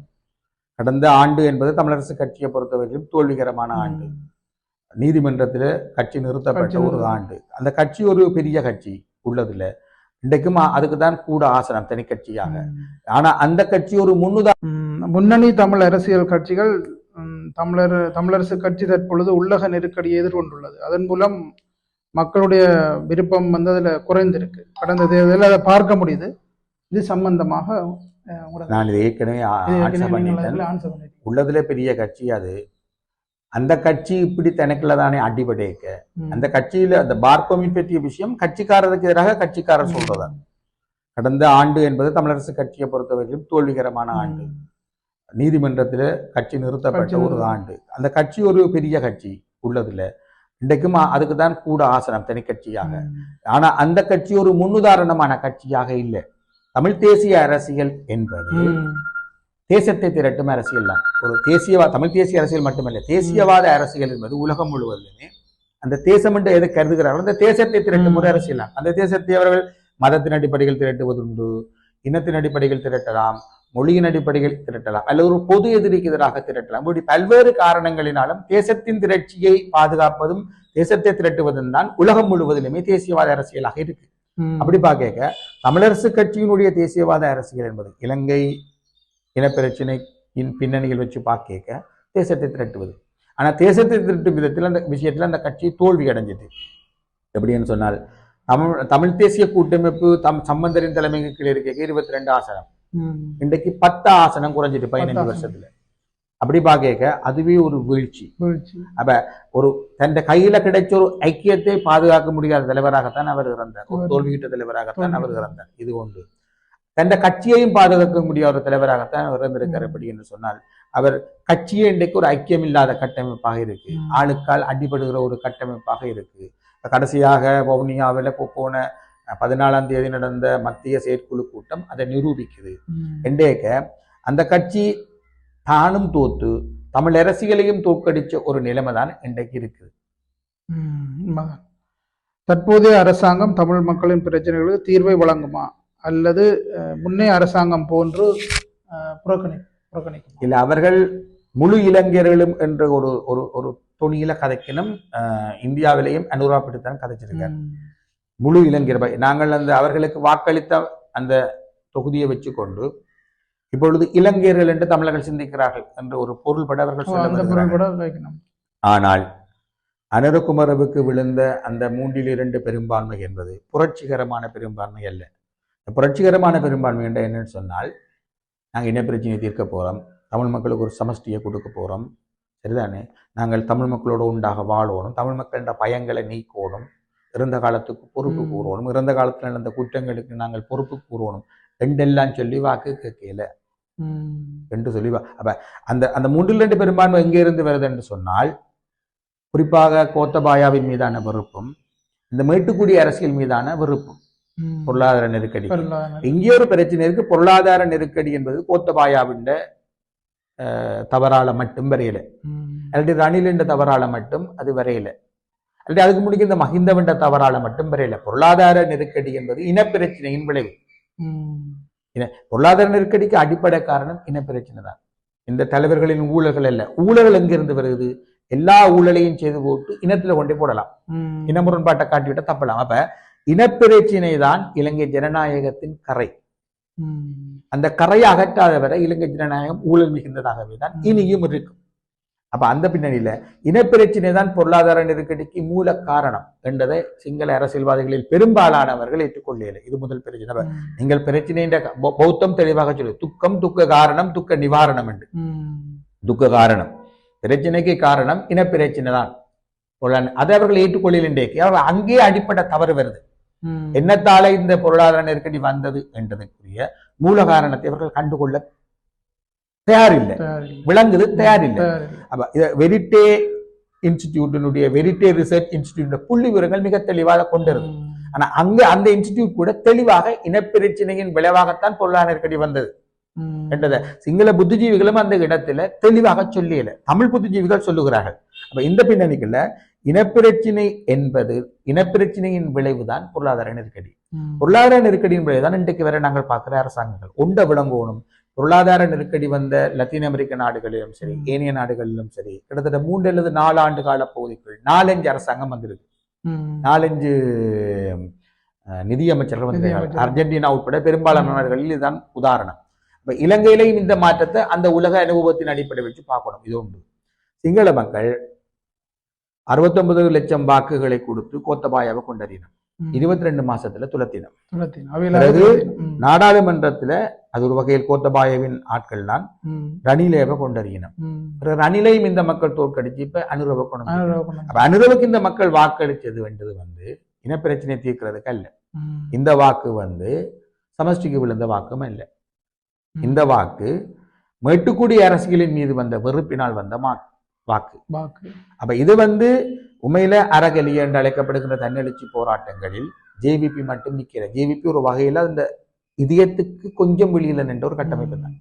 கடந்த ஆண்டு என்பது தமிழரசு கட்சியை பொறுத்தவரையிலும் தோல்விகரமான ஆண்டு. நீதிமன்றத்தில் கட்சி நிறுத்தப்பட்ட ஒரு ஆண்டு. அந்த கட்சி ஒரு பெரிய கட்சி உள்ளதுல இன்றைக்கும் அதுக்கு தான் கூட ஆசனம் தனி கட்சியாக. ஆனா அந்த கட்சி ஒரு முன்னணி தமிழ் அரசியல் கட்சிகள் தமிழரசு கட்சி தற்பொழுது உள்ளக நெருக்கடியை எதிர்கொண்டுள்ளது. அதன் மூலம் மக்களுடைய விருப்பம் அதில் குறைந்திருக்கு. கடந்த தேர்தலில் அதை பார்க்க முடியுது. இது சம்பந்தமாக நான் இது ஏற்கனவே உள்ளதுல பெரிய கட்சி அது. அந்த கட்சி இப்படி தனக்குள்ள தானே அடிபடைக்க அந்த கட்சியில அந்த பார்ப்பமின் பற்றிய விஷயம் கட்சிக்காரருக்கு எதிராக கட்சிக்காரர் சொல்றதா. கடந்த ஆண்டு என்பது தமிழரசு கட்சியை பொறுத்தவரையிலும் தோல்விகரமான ஆண்டு. நீதிமன்றத்தில் கட்சி நிறுத்தப்பட்ட ஒரு ஆண்டு. அந்த கட்சி ஒரு பெரிய கட்சி உள்ளதுல இன்றைக்கும் அதுக்கு தான் கூட ஆசனம் தனி கட்சியாக. ஆனா அந்த கட்சி ஒரு முன்னுதாரணமான கட்சியாக இல்லை. தமிழ் தேசிய அரசியல் என்பது தேசத்தை திரட்டும் அரசியல் தான். ஒரு தமிழ் தேசிய அரசியல் மட்டுமல்ல, தேசியவாத அரசியல் என்பது உலகம் முழுவதுமே அந்த தேசம் என்று எதை கருதுகிறார்கள் அந்த தேசத்தை திரட்டும் ஒரு அரசியல் தான். அந்த தேசத்தை அவர்கள் மதத்தின் அடிப்படையில் திரட்டுவதுண்டு, இனத்தின் அடிப்படையில் திரட்டலாம், மொழியின் அடிப்படையில் திரட்டலாம், அல்லது ஒரு பொது எதிரிக்கு எதிராக திரட்டலாம். இப்படி பல்வேறு காரணங்களினாலும் தேசத்தின் திரட்சியை பாதுகாப்பதும் தேசத்தை திரட்டுவதும் தான் உலகம் முழுவதிலுமே தேசியவாத அரசியலாக இருக்கு. அப்படி பார்க்க தமிழரசு கட்சியினுடைய தேசியவாத அரசியல் என்பது இலங்கை இனப்பிரச்சனையின் பின்னணியில் வச்சு பார்க்க தேசத்தை திரட்டுவது. ஆனா தேசத்தை திரட்டும் விதத்தில் அந்த விஷயத்துல அந்த கட்சி தோல்வி அடைஞ்சது. எப்படின்னு சொன்னால் தமிழ் தேசிய கூட்டமைப்பு சம்பந்தரின் தலைமைக்கு கீழே இருக்க 22 ஆசனம் இன்றைக்கு 10 ஆசனம் குறைஞ்சிட்டு 15 வருஷத்துல. அப்படி பார்க்க அதுவே ஒரு வீழ்ச்சி. அப்ப ஒரு தன் கையில கிடைச்ச ஒரு ஐக்கியத்தை பாதுகாக்க முடியாத தலைவராகத்தான் அவர் இறந்தார். ஒரு தோல்வியிட்ட தலைவராகத்தான் அவர் இறந்தார். இது ஒன்று. தன் கட்சியையும் பாதுகாக்க முடியாத ஒரு தலைவராகத்தான் அவர் இறந்திருக்கார். எப்படி என்று சொன்னால் அவர் கட்சியே இன்றைக்கு ஒரு ஐக்கியம் இல்லாத கட்டமைப்பாக இருக்கு. ஆளுக்கால் அடிபடுகிற ஒரு கட்டமைப்பாக இருக்கு. கடைசியாக வவுனியாவில் போன 14ஆம் தேதி நடந்த மத்திய செயற்குழு கூட்டம் அதை நிரூபிக்குது. என்றேக்க அந்த கட்சி தானும் தோத்து தமிழ் அரசியலையும் தோற்கடிச்ச ஒரு நிலைமை தான் இன்றைக்கு இருக்குது. தற்போதைய அரசாங்கம் தமிழ் மக்களின் பிரச்சனைகளுக்கு தீர்வை வழங்குமா அல்லது முன்னே அரசாங்கம் போன்று புறக்கணிக்கும்? இல்லை, அவர்கள் முழு இளைஞர்களும் என்ற ஒரு ஒரு தொனியில கதைக்கணும். இந்தியாவிலேயும் அனுராப்பிட்டுத்தான் கதைச்சிருக்காரு. முழு இளைஞர் நாங்கள் அந்த அவர்களுக்கு வாக்களித்த அந்த தொகுதியை வச்சுக்கொண்டு இப்பொழுது இளைஞர்கள் என்று தமிழர்கள் சிந்திக்கிறார்கள் என்ற ஒரு பொருள்பட அவர்கள் சொல்ல. ஆனால் அனுரகுமரவுக்கு விழுந்த அந்த 3/2 பெரும்பான்மை என்பது புரட்சிகரமான பெரும்பான்மை அல்ல. புரட்சிகரமான பெரும்பான்மை என்ற என்னன்னு சொன்னால் நாங்கள் இனப்பிரச்சனையை தீர்க்க போறோம், தமிழ் மக்களுக்கு ஒரு சமஷ்டியை கொடுக்க போறோம், சரிதானே, நாங்கள் தமிழ் மக்களோடு உண்டாக வாழணும், தமிழ் மக்களின் பயங்களை நீக்கணும், இறந்த காலத்துக்கு பொறுப்பு கூறணும், இறந்த காலத்தில் நடந்த குற்றங்களுக்கு நாங்கள் பொறுப்பு கூறணும் என்றெல்லாம் சொல்லி வாக்கு கேட்கல என்று சொல்லி. அப்ப அந்த அந்த 3/2 பெரும்பான்மை எங்கே இருந்து வருது என்று சொன்னால் குறிப்பாக கோத்தபாயாவின் மீதான வெறுப்பும் இந்த மேட்டுக்குடி அரசியல் மீதான வெறுப்பும். பொருளாதார நெருக்கடி இங்கே ஒரு பிரச்சனை இருக்கு. பொருளாதார நெருக்கடி என்பது கோத்தபாயாவின் தவறால மட்டும் வரையல, அல்லது ரணிலின் தவறால மட்டும் அது வரையல, அல்லது அதுக்கு முடிக்க இந்த மஹிந்தவன் தவறால மட்டும் வரையல. பொருளாதார நெருக்கடி என்பது இனப்பிரச்சனையின் விளைவு. பொருளாதார நெருக்கடிக்கு அடிப்படை காரணம் இனப்பிரச்சனை தான். இந்த தலைவர்களின் ஊழல்கள் அல்ல. ஊழல் எங்கிருந்து வருது? எல்லா ஊழலையும் செய்து போட்டு இனத்துல கொண்டே போடலாம், இன முரண்பாட்டை காட்டிவிட்ட தப்பலாம். அப்ப இனப்பிரச்சினை தான் இலங்கை ஜனநாயகத்தின் கரை. அந்த கரையை அகற்றாத வரை இலங்கை ஜனநாயகம் ஊழல் மிகுந்ததாகவே தான் இனியும் இருக்கும். அப்ப அந்த பின்னணியில இனப்பிரச்சினை தான் பொருளாதார நெருக்கடிக்கு மூல காரணம் என்றதை சிங்கள அரசியல்வாதிகளில் பெரும்பாலானவர்கள் ஏற்றுக்கொள்ளல. இது முதல் பிரச்சனை. நீங்கள் பிரச்சனை பௌத்தம் தெளிவாக சொல்லு, துக்கம் துக்க காரணம் துக்க நிவாரணம் என்று. துக்க காரணம் பிரச்சனைக்கு காரணம் இனப்பிரச்சனை தான், அதை அவர்கள் ஏற்றுக்கொள்ளின்றேக்கு அவர்கள் அங்கே அடிப்படை தவறு வருது. என்னத்தால இந்த பொருளாதார நெருக்கடி வந்தது என்றதுக்குரிய மூல காரணத்தை அவர்கள் கண்டுகொள்ள தயாரில்லை, விளங்குது தயாரில்லை. அப்ப வெரிட்டே இன்ஸ்டிடியூட்டினுடைய வெரிட்டே ரிசர்ச் இன்ஸ்டிடியூட் புள்ளி விவரங்கள் மிக தெளிவாக கொண்டிருக்கு. ஆனா அங்க அந்த இன்ஸ்டிடியூட் கூட தெளிவாக இனப்பிரச்சனையின் விளைவாகத்தான் பொருளாதார நெருக்கடி வந்தது என்றத சிங்கள புத்திஜீவிகளும் அந்த இடத்துல தெளிவாக சொல்லியல, தமிழ் புத்திஜீவிகள் சொல்லுகிறார்கள். அப்ப இந்த பின்னணிக்குள்ள இனப்பிரச்சினை என்பது இனப்பிரச்சனையின் விளைவுதான் பொருளாதார நெருக்கடி. பொருளாதார நெருக்கடியின் விளைவுதான் இன்றைக்கு வரை நாங்கள் பார்க்கிற அரசாங்கங்கள் உண்ட விளங்கணும். பொருளாதார நெருக்கடி வந்த லத்தீன் அமெரிக்க நாடுகளிலும் சரி, ஏனைய நாடுகளிலும் சரி, கிட்டத்தட்ட 3 அல்லது 4 ஆண்டு கால பகுதிக்குள் 4-5 அரசாங்கம் வந்திருக்கு, 4-5 நிதியமைச்சர்கள் வந்திருக்காங்க. அர்ஜென்டினா உட்பட பெரும்பாலான நாடுகளில் இதுதான் உதாரணம். இப்ப இலங்கையிலையும் இந்த மாற்றத்தை அந்த உலக அனுபவத்தின் அடிப்படை வச்சு பார்க்கணும். இது உண்டு. சிங்கள மக்கள் 69 லட்சம் வாக்குகளை கொடுத்து கோத்தபாயாவை கொண்டறினோம். 22 மாசத்துல துலத்தினம். பிறகு நாடாளுமன்றத்துல அது ஒரு வகையில் கோத்தபாயவின் ஆட்கள் தான் ரணிலேவை கொண்டறியணும். பிறகு ரணிலையும் இந்த மக்கள் தோற்கடிச்சு இப்ப அனுரவை கொண்டு அனுரவுக்கு இந்த மக்கள் வாக்களிச்சது வேண்டது இனப்பிரச்சனை தீர்க்கிறதுக்கு அல்ல. இந்த வாக்கு சமஷ்டிக்கு விழுந்த வாக்கும் அல்ல. இந்த வாக்கு மேட்டுக்குடி அரசியலின் மீது வந்த வெறுப்பினால் வந்த வாக்கு. அப்ப இது உண்மையில அறகலிய என்று அழைக்கப்படுகின்ற தன்னெழுச்சி போராட்டங்களில் ஜேவிபி மட்டும் நிற்கிற. ஜேவிபி ஒரு வகையில அந்த இதயத்துக்கு கொஞ்சம் வெளியில நின்ற ஒரு கட்டமைப்பு தான்.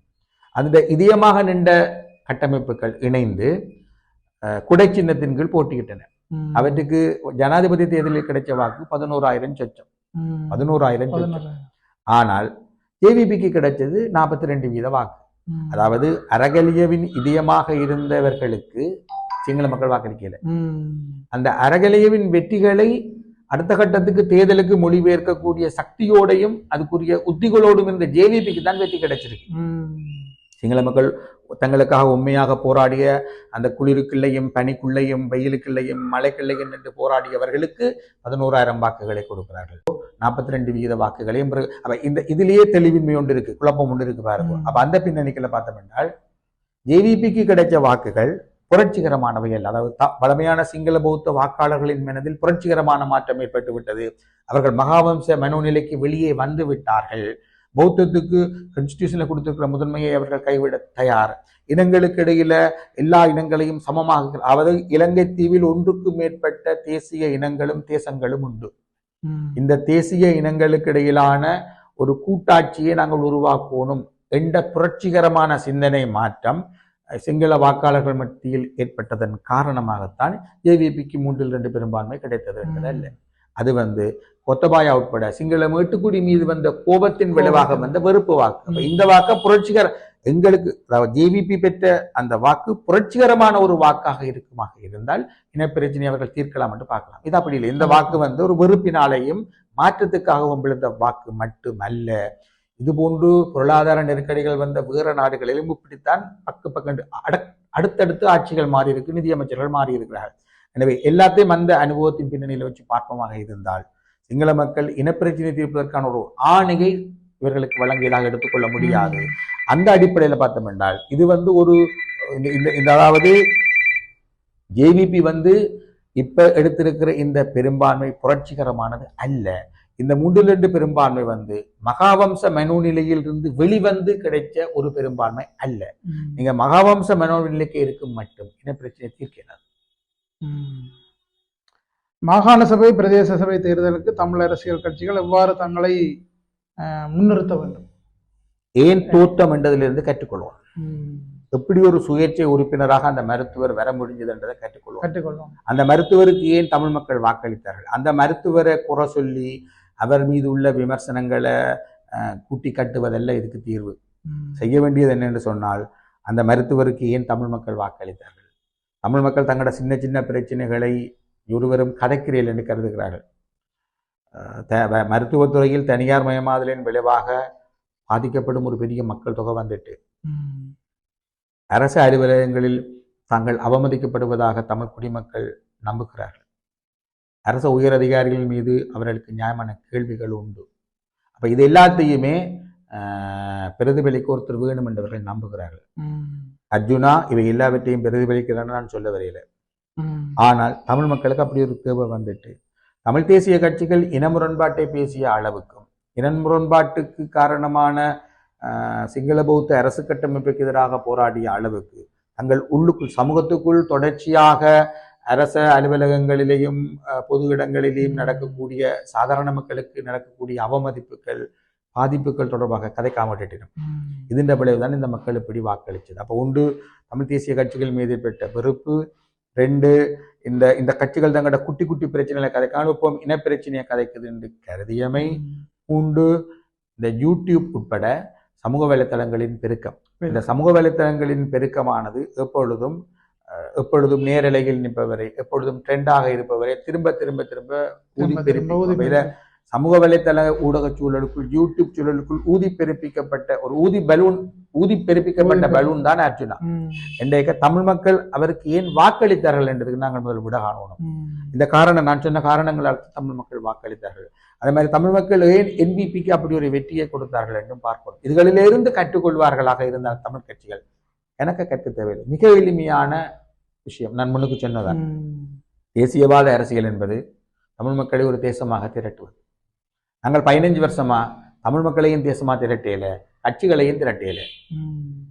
அந்த இதயமாக நின்ற கட்டமைப்புகள் இணைந்து குடை சின்னத்தின் கீழ் போட்டியிட்டன. அவற்றுக்கு ஜனாதிபதி தேர்தலில் கிடைச்ச வாக்கு 11,000 சொச்சம். 11,000 சொச்சம். ஆனால் ஜேவிபிக்கு கிடைச்சது 42% வாக்கு. அதாவது அறகலியவின் இதயமாக இருந்தவர்களுக்கு சிங்கள மக்கள் வாக்களிக்கல. அந்த அறகலியவின் வெற்றிகளை அடுத்த கட்டத்துக்கு தேர்தலுக்கு மொழிபெயர்க்கக்கூடிய சக்தியோடையும் அதுக்குரிய உத்திகளோடும் இருந்த ஜேவிபிக்கு தான் வெற்றி கிடைச்சிருக்கு. சிங்கள மக்கள் தங்களுக்காக உண்மையாக போராடிய அந்த குளிருக்குள்ளையும் பனிக்குள்ளையும் வெயிலுக்குள்ளையும் மழைக்குள்ளையும் என்று போராடியவர்களுக்கு 11,000 வாக்குகளை கொடுக்கிறார்கள். 42% வாக்குகளையும். அப்ப இந்த இதுலயே தெளிவின்மை ஒன்று இருக்கு, குழப்பம் ஒன்று இருக்கு பாருங்க. அப்ப அந்த பின்னணிக்குள்ள பார்த்தோம் என்றால் ஜேவிபிக்கு கிடைச்ச வாக்குகள் புரட்சிகரமானவை அல்ல. அதாவது பழமையான சிங்கள பௌத்த வாக்காளர்களின் மனதில் புரட்சிகரமான மாற்றம் ஏற்பட்டு விட்டது. அவர்கள் மகாவம்ச மனோநிலைக்கு வெளியே வந்து விட்டார்கள். பௌத்தத்துக்கு கான்ஸ்டிடியூஷன்ல கொடுத்திருக்கிற முதன்மையை அவர்கள் கைவிட தயார். இனங்களுக்கு இடையில எல்லா இனங்களையும் சமமாக, அதாவது இலங்கை தீவில் 1க்கு மேற்பட்ட தேசிய இனங்களும் தேசங்களும் உண்டு. இந்த தேசிய இனங்களுக்கு இடையிலான ஒரு கூட்டாட்சியை நாங்கள் உருவாக்கணும் என்ற புரட்சிகரமான சிந்தனை மாற்றம் சிங்கள வாக்காளர்கள் மத்தியில் ஏற்பட்டதன் காரணமாகத்தான் ஜேவிபிக்கு 3/2 பெரும்பான்மை கிடைத்தது என்பதல்ல. அது கொத்தபாயா உட்பட சிங்கள மேட்டுக்குடி மீது வந்த கோபத்தின் விளைவாக வந்த வெறுப்பு வாக்கு. இந்த வாக்கு புரட்சிகர எங்களுக்கு, அதாவது ஜேவிபி பெற்ற அந்த வாக்கு புரட்சிகரமான ஒரு வாக்காக இருக்குமாக இருந்தால் இனப்பிரச்சனை அவர்கள் தீர்க்கலாம் என்று பார்க்கலாம். இது அப்படி இல்லை. இந்த வாக்கு ஒரு வெறுப்பினாலேயும் மாற்றத்துக்காகவும் விழுந்த வாக்கு மட்டுமல்ல. இது போன்று பொருளாதார நெருக்கடிகள் வந்த வேற நாடுகளிலும் இப்படித்தான் பக்கம் அடுத்தடுத்து ஆட்சிகள் மாறி இருக்கு, நிதியமைச்சர்கள் மாறி இருக்கிறார்கள். எனவே எல்லாத்தையும் அந்த அனுபவத்தின் பின்னணியில வச்சு பார்ப்போமாக இருந்தால் சிங்கள மக்கள் இனப்பிரச்சனை தீர்ப்பதற்கான ஒரு ஆணையை இவர்களுக்கு வழங்கியதாக எடுத்துக்கொள்ள முடியாது. அந்த அடிப்படையில பார்த்தோம் என்றால் இது ஒரு அதாவது ஜேவிபி இப்ப எடுத்திருக்கிற இந்த பெரும்பான்மை புரட்சிகரமானது அல்ல. இந்த 3/2 பெரும்பான்மை மகாவம்ச மனோநிலையில் இருந்து வெளிவந்து கிடைச்ச ஒரு பெரும்பான்மை அல்ல. நீங்க மகாவம்ச மனோநிலைக்கு இருக்கும் மட்டும் இனப்பிரச்சனை தீர்க்கிறார். மாகாண சபை பிரதேச சபை தேர்தலுக்கு தமிழ் அரசியல் கட்சிகள் எவ்வாறு தங்களை முன்னிறுத்த வேண்டும், ஏன் தோற்றம் என்றதிலிருந்து கற்றுக்கொள்வோம். எப்படி ஒரு சுயேட்சை உறுப்பினராக அந்த மருத்துவர் வர முடிஞ்சது என்றதை கற்றுக்கொள்வோம். அந்த மருத்துவருக்கு ஏன் தமிழ் மக்கள் வாக்களித்தார்கள், அந்த மருத்துவரை குறை சொல்லி அவர் மீது உள்ள விமர்சனங்களை கூட்டி கட்டுவதல்ல இதுக்கு தீர்வு. செய்ய வேண்டியது என்னென்று சொன்னால் அந்த மருத்துவருக்கு ஏன் தமிழ் மக்கள் வாக்களித்தார்கள். தமிழ் மக்கள் தங்களோட சின்ன சின்ன பிரச்சனைகளை ஒருவரும் கதைக்கிறீர்கள் என்று கருதுகிறார்கள். மருத்துவத்துறையில் தனியார் மயமாதலின் விளைவாக பாதிக்கப்படும் ஒரு பெரிய மக்கள் தொகை வந்துட்டு அரசு அலுவலகங்களில் தாங்கள் அவமதிக்கப்படுவதாக தமிழ் குடிமக்கள் நம்புகிறார்கள். அரசு உயர் அதிகாரிகள் மீது அவர்களுக்கு நியாயமான கேள்விகள் உண்டு. அப்ப இது எல்லாத்தையுமே பிரதிபலிக்க ஒருத்தர் வேணும் என்றவர்கள் நம்புகிறார்கள். அர்ஜுனா இவை எல்லாவற்றையும் பிரதிபலிக்கிறான்னு நான் சொல்ல வரையில. ஆனால் தமிழ் மக்களுக்கு அப்படி ஒரு தேவை வந்துட்டு தமிழ் தேசிய கட்சிகள் இன முரண்பாட்டை பேசிய அளவுக்கும் இன முரண்பாட்டுக்கு காரணமான சிங்கள பௌத்த அரசு கட்டமைப்புக்கு எதிராக போராடிய அளவுக்கு தங்கள் உள்ளுக்குள் சமூகத்துக்குள் தொடர்ச்சியாக அரச அலுவலகங்களிலேயும் பொது இடங்களிலேயும் நடக்கக்கூடிய சாதாரண மக்களுக்கு நடக்கக்கூடிய அவமதிப்புகள் பாதிப்புகள் தொடர்பாக கதைக்காமட்டினோம். இதன் விளைவுதான் இந்த மக்கள் இப்படி வாக்களிச்சது. அப்போ ஒன்று தமிழ் தேசிய கட்சிகள் மீது பெற்ற வெறுப்பு, ரெண்டு இந்த இந்த கட்சிகள் தங்களோட குட்டி குட்டி பிரச்சனைகளை கதைக்காம இப்போ இனப்பிரச்சனையை கதைக்குது என்று கருதியமை, மூன்று இந்த யூடியூப் உட்பட சமூக வலைத்தளங்களின் பெருக்கம். இந்த சமூக வலைத்தளங்களின் பெருக்கமானது எப்பொழுதும் நேரலையில் நிற்பவரை, எப்பொழுதும் ட்ரெண்டாக இருப்பவரை திரும்ப திரும்ப திரும்ப ஊதி பெருப்பி சமூக வலைத்தள ஊடக சூழலுக்குள் யூடியூப் சூழலுக்குள் ஊதி பெருப்பிக்கப்பட்ட பலூன் தான் அர்ஜுனா. இன்றைக்கு தமிழ் மக்கள் அவருக்கு ஏன் வாக்களித்தார்கள் என்றதுக்கு நாங்கள் முதல் விட காணணும். இந்த காரணம் நான் சொன்ன காரணங்களால் தமிழ் மக்கள் வாக்களித்தார்கள். அதே மாதிரி தமிழ் மக்கள் ஏன் என்பிபிக்கு அப்படி ஒரு வெற்றியை கொடுத்தார்கள் என்றும் பார்க்கணும். இதுகளிலிருந்து கற்றுக்கொள்வார்களாக இருந்தால் தமிழ் கட்சிகள் எனக்கு கற்று தேவையில்லை. மிக எளிமையான விஷயம் நான் முன்னுக்கு சொன்னதான், தேசியவாத அரசியல் என்பது தமிழ் மக்களை ஒரு தேசமாக திரட்டுவது. நாங்கள் 15 வருஷமா தமிழ் மக்களையும் தேசமா திரட்டியல, கட்சிகளையும் திரட்டியல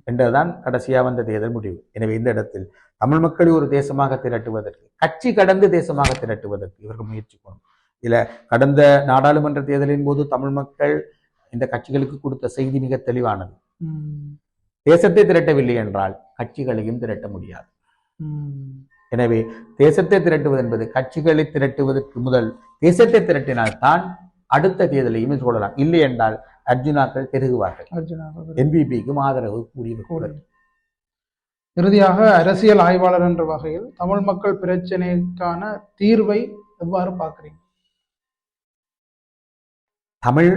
என்றதுதான் கடைசியா வந்த தேர்தல் முடிவு. எனவே இந்த இடத்தில் தமிழ் மக்களை ஒரு தேசமாக திரட்டுவதற்கு, கட்சி கடந்து தேசமாக திரட்டுவதற்கு இவர்கள் முயற்சிக்கணும். இதுல கடந்த நாடாளுமன்ற தேர்தலின் போது தமிழ் மக்கள் இந்த கட்சிகளுக்கு கொடுத்த செய்தி மிக தெளிவானது. தேசத்தை திரட்டவில்லை என்றால் கட்சிகளையும் திரட்ட முடியாது. எனவே தேசத்தை திரட்டுவது என்பது கட்சிகளை திரட்டுவதற்கு முதல் தேசத்தை திரட்டினால்தான் அடுத்த தேர்தலையும் சொல்லலாம். இல்லை என்றால் அர்ஜுனாக்கள் பெருகுவார்கள், என்பிபிக்கும் ஆதரவு கூடிய. இறுதியாக அரசியல் ஆய்வாளர் என்ற வகையில் தமிழ் மக்கள் பிரச்சனைக்கான தீர்வை எவ்வாறு பார்க்கிறீங்க? தமிழ்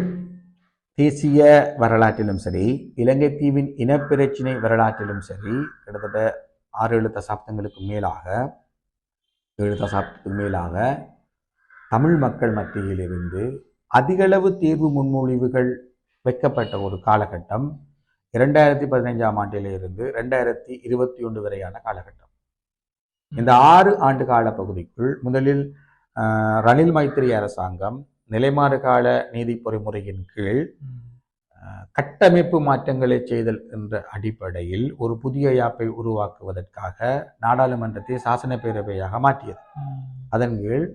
தேசிய வரலாற்றிலும் சரி, இலங்கை தீவின் இனப்பிரச்சினை வரலாற்றிலும் சரி, கிட்டத்தட்ட 6-7 தசாப்தங்களுக்கு மேலாக தமிழ் மக்கள் மத்தியில் இருந்து அதிகளவு தீர்வு முன்மொழிவுகள் வைக்கப்பட்ட ஒரு காலகட்டம் 2015ஆம் ஆண்டிலிருந்து 2021 வரையான காலகட்டம். இந்த 6 ஆண்டு கால பகுதிக்குள் முதலில் ரணில் மைத்திரி அரசாங்கம் நிலைமாறு கால நீதி பொறிமுறையின் கீழ் கட்டமைப்பு மாற்றங்களை செய்தல் என்ற அடிப்படையில் ஒரு புதிய யாப்பை உருவாக்குவதற்காக நாடாளுமன்றத்தை சாசன பேரவையாக மாற்றியது. அதன் கீழ்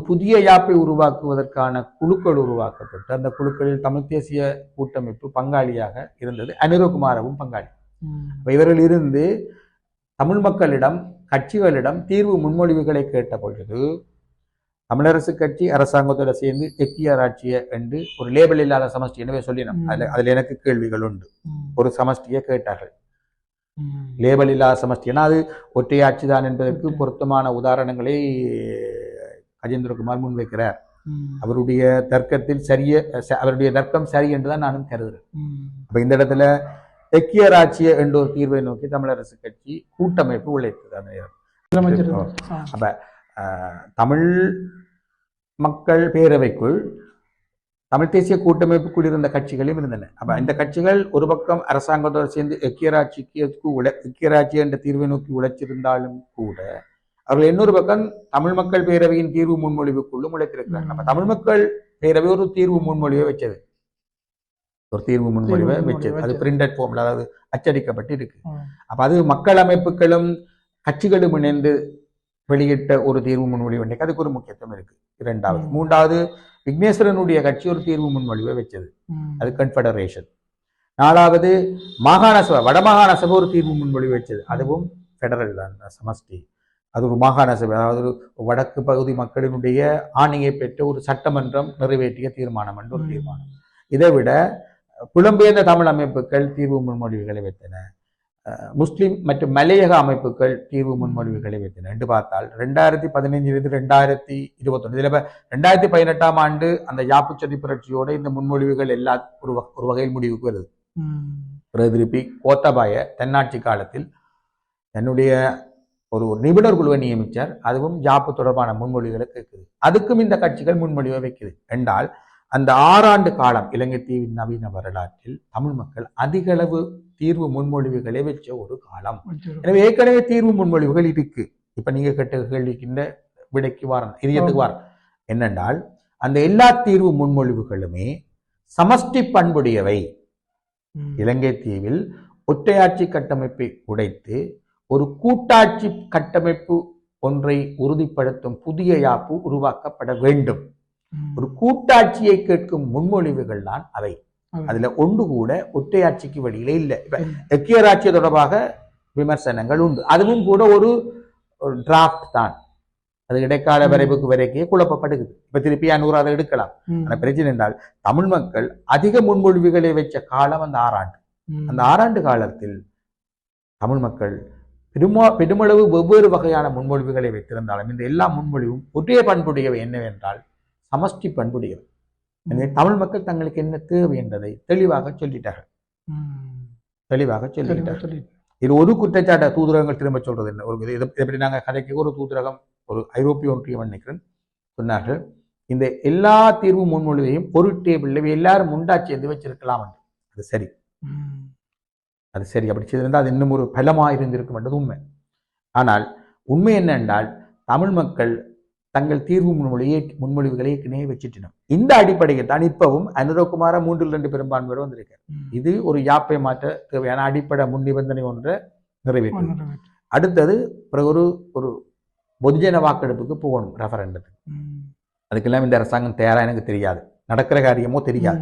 புதிய யாப்பை உருவாக்குவதற்கான குழுக்கள் உருவாக்கப்பட்டு அந்த குழுக்களில் தமிழ் தேசிய கூட்டமைப்பு பங்காளியாக இருந்தது. அனிருகுமாரவும் பங்காளி. இவர்கள் இருந்து தமிழ் மக்களிடம், கட்சிகளிடம் தீர்வு முன்மொழிவுகளை கேட்ட பொழுது தமிழரசு கட்சி அரசாங்கத்தோட சேர்ந்து எக்கியார் ஆட்சியை என்று ஒரு லேபிள் இல்லாத சமஷ்டி எனவே சொல்லினோம். அதுல எனக்கு கேள்விகள் உண்டு. ஒரு சமஷ்டியை கேட்டார்கள், லேபிள் இல்லாத சமஷ்டி. ஏன்னா அது ஒற்றையாட்சி தான் என்பதற்கு பொருத்தமான உதாரணங்களை கஜேந்திரகுமார் முன்வைக்கிறார். அவருடைய தர்க்கம் சரி என்றுதான் நானும் கருதுகிறேன். அப்ப இந்த இடத்துல எக்கியர் ஆட்சியை என்ற ஒரு தீர்வை நோக்கி தமிழரசு கட்சி கூட்டமைப்பு உழைத்தது. அப்ப தமிழ் மக்கள் பேரவைக்குள் தமிழ் தேசிய கூட்டமைப்புக்குள் இருந்த கட்சிகளும் இருந்தன. அப்ப இந்த கட்சிகள் ஒரு பக்கம் அரசாங்கத்தோடு சேர்ந்து எக்கியராட்சி என்ற தீர்வை நோக்கி உழைச்சிருந்தாலும் கூட அவர்கள் இன்னொரு பக்கம் தமிழ் மக்கள் பேரவையின் தீர்வு முன்மொழிவுக்குள்ளும் உழைத்திருக்கிறார்கள். அப்ப தமிழ் மக்கள் பேரவை ஒரு தீர்வு முன்மொழிவை வச்சது. அது பிரிண்டட் ஃபார்ம்ல, அதாவது அச்சடிக்கப்பட்டு இருக்கு. அப்ப அது மக்கள் அமைப்புகளும் கட்சிகளும் இணைந்து வெளியிட்ட ஒரு தீர்வு முன்மொழிவு. அதுக்கு ஒரு முக்கியத்துவம் இருக்கு. மூன்றாவது விக்னேஸ்வரனுடைய கட்சி ஒரு தீர்வு முன்மொழிவை வச்சது, அது கன்ஃபெடரேஷன். 4வது மாகாண சபை, வடமாகாண சபை ஒரு தீர்வு முன்மொழிவு வச்சது, அதுவும் ஃபெடரல் தான், சமஷ்டி. அது ஒரு மாகாண சபை, அதாவது ஒரு வடக்கு பகுதி மக்களினுடைய ஆணையை பெற்ற ஒரு சட்டமன்றம் நிறைவேற்றிய தீர்மானம் என்று ஒரு தீர்மானம். இதை விட புலம்பெயர்ந்த தமிழ் அமைப்புகள் தீர்வு முன்மொழிவுகளை வைத்தன, முஸ்லிம் மற்றும் மலையக அமைப்புகள் தீர்வு முன்மொழிவுகளை வைத்தன என்று பார்த்தால் 2015 2021 இதுல 2018ஆம் ஆண்டு அந்த யாப்புச்சதி புரட்சியோட இந்த முன்மொழிவுகள் எல்லா ஒரு வகையில் முடிவுக்கு வருது. திருப்பி கோத்தபாய தன்னாட்சி காலத்தில் தன்னுடைய ஒரு நிபுணர் குழுவை நியமித்தார். அதுவும் யாப்பு தொடர்பான முன்மொழிவுகளை கேட்குது. அதுக்கும் இந்த கட்சிகள் முன்மொழிவை வைக்குது என்றால் அந்த 6 ஆண்டு காலம் இலங்கை தீவின் நவீன வரலாற்றில் தமிழ் மக்கள் அதிக அளவு தீர்வு முன்மொழிவுகளை வச்ச ஒரு காலம். எனவே ஏற்கனவே தீர்வு முன்மொழிவுகள் இருக்கு. இப்ப நீங்க கேட்ட கேள்விக்கின்ற விடைக்கு வாரம் இதயத்துக்கு வாரம் என்னென்றால் அந்த எல்லா தீர்வு முன்மொழிவுகளுமே சமஷ்டி பண்புடையவை. இலங்கை தீவில் ஒற்றையாட்சி கட்டமைப்பை உடைத்து ஒரு கூட்டாட்சி கட்டமைப்பு ஒன்றை உறுதிப்படுத்தும் புதிய யாப்பு உருவாக்கப்பட வேண்டும். ஒரு கூட்டாட்சியை கேட்கும் முன்மொழிவுகள் தான் அவை. அதுல ஒன்று கூட ஒற்றையாட்சிக்கு வழியில இல்லை. இப்ப ஐக்கியராட்சி தொடர்பாக விமர்சனங்கள் உண்டு. அதுவும் கூட ஒரு டிராப்ட் தான். அது இடைக்கால வரைவுக்கு வரைக்கே குழப்பப்படுகிறது. இப்ப திருப்பி 100 அதை எடுக்கலாம். ஆனா பிரச்சனை என்றால் தமிழ் மக்கள் அதிக முன்மொழிவுகளை வச்ச காலம் அந்த 6 ஆண்டு. அந்த 6 ஆண்டு காலத்தில் தமிழ் மக்கள் பெருமளவு வெவ்வேறு வகையான முன்மொழிவுகளை வைத்திருந்தாலும் இந்த எல்லா முன்மொழிவும் ஒரே பண்புடையவை என்னவென்றால் சமஷ்டி பண்புடையவை. எனவே தமிழ் மக்கள் தங்களுக்கு என்ன தேவை என்பதை தெளிவாக சொல்லிட்டார்கள். இது ஒரு குற்றச்சாட்டை தூதரகங்கள் திரும்ப சொல்றது என்ன, ஒரு எப்படி நாங்க கதைக்கு ஒரு தூதரகம் ஒரு ஐரோப்பிய ஒன்றியம் நினைக்கிறேன் சொன்னார்கள், இந்த எல்லா தீர்வு முன்மொழிவையும் ஒரு டேபிள்ல எல்லாரும் முண்டா சேர்ந்து வச்சிருக்கலாம். அது சரி, அது சரி. அப்படி செய்திருந்தால் அது இன்னும் ஒரு பலமாக இருந்திருக்கும் என்றது உண்மை. ஆனால் உண்மை என்னென்றால் தமிழ் மக்கள் தங்கள் தீர்வு முன்மொழிவுகளை ஏற்கனவே வச்சுட்டோம். இந்த அடிப்படையில் தான் இப்பவும் அனுரகுமார 3-2 பெரும்பான்மையோடு வந்திருக்கார். இது ஒரு யாப்பை மாற்ற தேவையான அடிப்படை முன் நிபந்தனை ஒன்றை நிறைவேற்றும். அடுத்தது பிறகு ஒரு பொதுஜன வாக்கெடுப்புக்கு போகணும், ரெஃபரண்டத்துக்கு. அதுக்கெல்லாம் இந்த அரசாங்கம் தயாரா எனக்கு தெரியாது, நடக்கிற காரியமோ தெரியாது.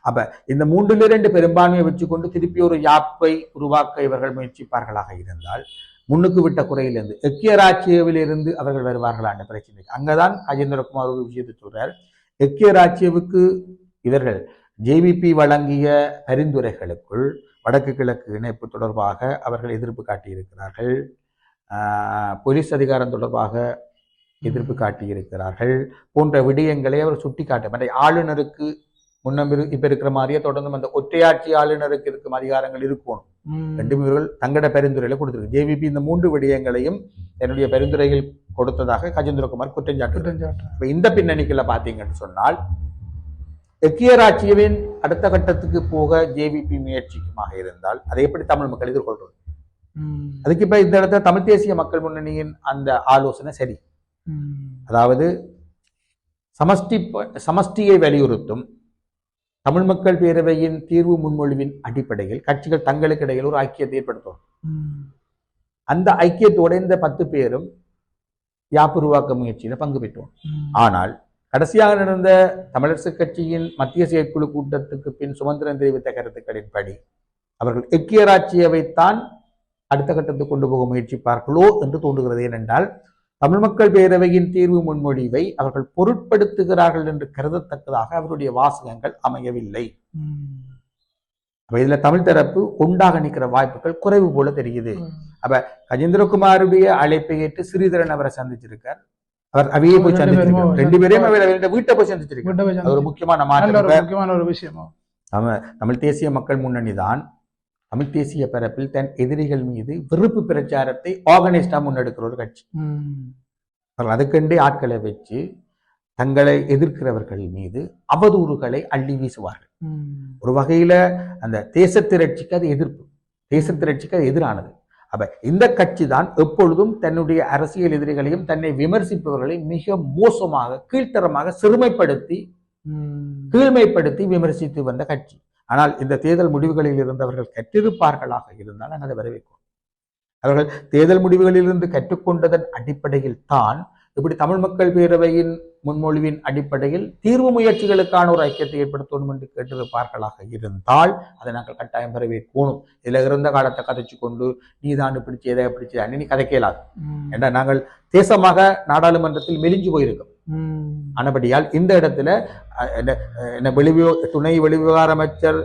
அப்ப இந்த 3-2 பெரும்பான்மையை வச்சுக்கொண்டு திருப்பி ஒரு யாப்பை உருவாக்க இவர்கள் முயற்சிப்பார்களாக இருந்தால் முன்னுக்கு விட்ட குறையிலிருந்து ஐக்கியராட்சியவிலிருந்து அவர்கள் வருவார்களான பிரச்சனை. அங்கதான் கஜேந்திரகுமார் ஒரு விஷயத்தை சொல்றார். ஐக்கியராட்சியவுக்கு இவர்கள் ஜேவிபி வழங்கிய பரிந்துரைகளுக்குள் வடக்கு கிழக்கு இணைப்பு தொடர்பாக அவர்கள் எதிர்ப்பு காட்டியிருக்கிறார்கள், போலீஸ் அதிகாரம் தொடர்பாக எதிர்ப்பு காட்டியிருக்கிறார்கள் போன்ற விடயங்களை அவர் சுட்டி காட்ட ஆளுநருக்கு இப்ப இருக்கிற மாதிரியே தொடர்ந்து அந்த ஒற்றையாட்சி ஆளுநருக்கு இருக்கும் அதிகாரங்கள் இருக்கணும். 2 இவர்கள் தங்கட பரிந்துரையில கொடுத்திருக்கு. ஜேவிபி இந்த 3 விடயங்களையும் என்னுடைய பரிந்துரைகள் கொடுத்ததாக கஜேந்திரகுமார் குற்றம் சாட்டு. இந்த பின்னணிக்குள்ள பாத்தீங்கன்னு சொன்னால் ஐக்கியராட்சியவின் அடுத்த கட்டத்துக்கு போக ஜேவிபி முயற்சிக்குமாக இருந்தால் அதை எப்படி தமிழ் மக்கள் எதிர்கொள்றது? அதுக்கு இப்ப இந்த இடத்துல தமிழ் தேசிய மக்கள் முன்னணியின் அந்த ஆலோசனை சரி. அதாவது சமஷ்டியை வலியுறுத்தும் தமிழ் மக்கள் பேரவையின் தீர்வு முன்மொழிவின் அடிப்படையில் கட்சிகள் தங்களுக்கு இடையில் ஒரு ஐக்கியத்தை ஏற்படுத்தும். அந்த ஐக்கியத்தோட இந்த 10 பேரும் யாப்பு உருவாக்க முயற்சியில பங்கு பெற்றோம். ஆனால் கடைசியாக நடந்த தமிழரசு கட்சியின் மத்திய செயற்குழு கூட்டத்துக்கு பின் சுமந்திரன் தெரிவித்த கருத்துக்களின்படி அவர்கள் ஐக்கியராட்சியவைத்தான் அடுத்த கட்டத்துக்கு கொண்டு போக முயற்சிப்பார்களோ என்று தோன்றுகிறது. ஏனென்றால் தமிழ் மக்கள் பேரவையின் தீர்வு முன்மொழிவை அவர்கள் பொருட்படுத்துகிறார்கள் என்று கருதத்தக்கதாக அவருடைய வாசகங்கள் அமையவில்லை. அப்ப இதுல தமிழ் தரப்பு ஒன்றாக நிற்கிற வாய்ப்புகள் குறைவு போல தெரியுது. அப்ப கஜேந்திரகுமாருடைய அழைப்பை ஏற்று ஸ்ரீதரன் அவரை சந்திச்சிருக்கார். அவர் அவையே போய் சந்திச்சிருக்கார். 2 பேரையும் அவர் வீட்டை போய் சந்திச்சிருக்கார். ஒரு முக்கியமான மாற்றம், ஒரு விஷயம். தமிழ் தேசிய மக்கள் முன்னணி தான் தமிழ் தேசிய பரப்பில் தன் எதிரிகள் மீது வெறுப்பு பிரச்சாரத்தை ஆர்கனைஸ்டா முன்னெடுக்கிற ஒரு கட்சி. அதுக்கண்டே ஆட்களை வச்சு தங்களை எதிர்க்கிறவர்கள் மீது அவதூறுகளை அள்ளி வீசுவார்கள். ஒரு வகையில அந்த தேச திரட்சிக்கு அது எதிர்ப்பு, தேச திரட்சிக்கு அது எதிரானது. அப்ப இந்த கட்சி தான் எப்பொழுதும் தன்னுடைய அரசியல் எதிரிகளையும் தன்னை விமர்சிப்பவர்களை மிக மோசமாக கீழ்த்தரமாக சிறுமைப்படுத்தி கீழ்மைப்படுத்தி விமர்சித்து வந்த கட்சி. ஆனால் இந்த தேர்தல் முடிவுகளில் இருந்து அவர்கள் கற்றிருப்பார்களாக இருந்தால் நாங்கள் அதை வரவேற்கிறோம். அவர்கள் தேர்தல் முடிவுகளில் இருந்து கற்றுக்கொண்டதன் அடிப்படையில் தான் இப்படி தமிழ் மக்கள் பேரவையின் முன்மொழிவின் அடிப்படையில் தீர்வு முயற்சிகளுக்கான ஒரு ஐக்கியத்தை ஏற்படுத்தணும் என்று கேட்டிருப்பார்களாக இருந்தால் அதை நாங்கள் கட்டாயம் வரவேற்கணும். இதுல இருந்த காலத்தை கதைச்சு கொண்டு நீதான் பிடிச்சி எதை பிடிச்சி அன்னி கதைக்க இயலாது. ஏன்னா நாங்கள் தேசமாக நாடாளுமன்றத்தில் மெலிஞ்சு போயிருக்கோம். ஆனபடியால் இந்த இடத்துல துணை வெளிவிவகார அமைச்சர்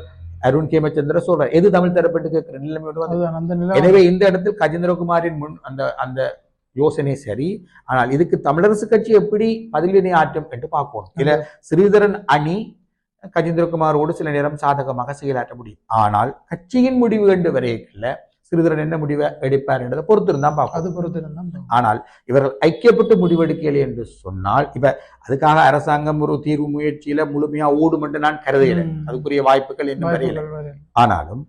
அருண் கேமச்சந்திர சொல்றார், எது தமிழ் தரப்பட்டு கேட்கிற நிலைமையோடு. எனவே இந்த இடத்தில் கஜேந்திரகுமாரின் அந்த யோசனை சரி. ஆனால் இதுக்கு தமிழரசு கட்சி எப்படி பதிலினை ஆற்றும் என்று பார்ப்போம். இல்ல ஸ்ரீதரன் அணி கஜேந்திரகுமாரோடு சில நேரம் சாதகமாக செயலாற்ற முடியும். ஆனால் கட்சியின் முடிவு என்று வரையில ஸ்ரீதரன் என்ன முடிவை எடுப்பார் என்றதை பொறுத்திருந்தான் பார்ப்போம். ஆனால் இவர்கள் ஐக்கியப்பட்டு முடிவெடுக்கலை என்று சொன்னால் இப்ப அதுக்காக அரசாங்கம் ஒரு தீர்வு முயற்சியில முழுமையா ஓடும் என்று நான் கருதுகிறேன். அதுக்குரிய வாய்ப்புகள் இன்னும் வரையில. ஆனாலும்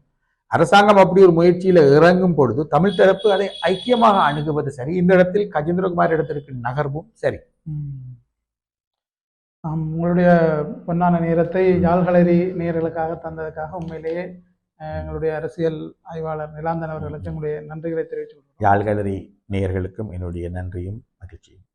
அரசாங்கம் அப்படி ஒரு முயற்சியில இறங்கும் பொழுது தமிழ் தரப்பு அதை ஐக்கியமாக அணுகுவது சரி. இந்த இடத்தில் கஜேந்திரகுமார் இடத்திற்கு நகர்வும் சரி. உங்களுடைய பொன்னான நேரத்தை யாழ்களரி நேயர்களுக்காக தந்ததுக்காக உண்மையிலேயே எங்களுடைய அரசியல் ஆய்வாளர் நிலாந்தன் அவர்களுக்கு உங்களுடைய நன்றிகளை தெரிவித்துக் கொள்கிறோம். யாழ்களரி நேயர்களுக்கும் என்னுடைய நன்றியும் மகிழ்ச்சியும்.